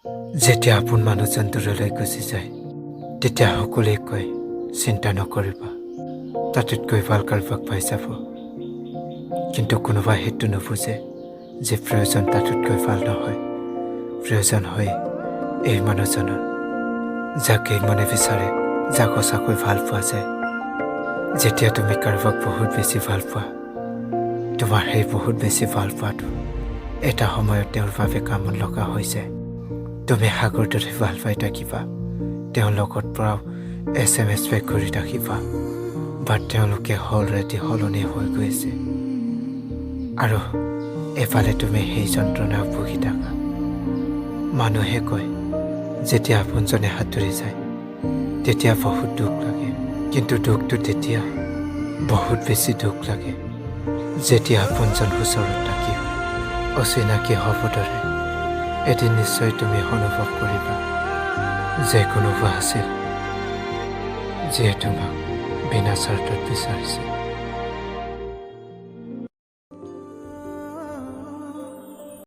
যেতিয়া আপোন মানুহজন দূৰলৈ গুচি যায় তেতিয়া সকলোৱে কয় চিন্তা নকৰিবা তাতোতকৈ ভাল কাৰোবাক পাই যাব কিন্তু কোনোবা সেইটো নুবুজে যে প্ৰয়োজন তাতোতকৈ ভাল নহয় প্ৰয়োজন হয় এই মানুহজনৰ যাক এই মনে বিচাৰে যাক সঁচাকৈ ভাল পোৱা যায় যেতিয়া তুমি কাৰোবাক বহুত বেছি ভাল পোৱা তোমাৰ সেই বহুত বেছি ভাল পোৱাটো এটা সময়ত তেওঁৰ বাবে কামত লগা হৈ যায় তুমি সাগৰ দৰে ভাল পাই থাকিবা তেওঁৰ লগত পৰাও SMS বেক কৰি থাকিবা বাট তেওঁলোকে অলৰেডি সলনি হৈ গৈছে আৰু এফালে তুমি সেই যন্ত্ৰণাও ভুগি থাকা মানুহে কয় যেতিয়া আপোনজনে সাঁতুৰি যায় তেতিয়া বহুত দুখ লাগে কিন্তু দুখটো তেতিয়া বহুত বেছি দুখ লাগে যেতিয়া আপোনজন ওচৰত থাকি অচিনাকি হ'ব ধৰে এদিন নিশ্চয় তুমি অনুভৱ কৰিবা যে কোনোবা আছিল যিয়ে তোমাক বিনা স্বাৰ্থত বিচাৰিছে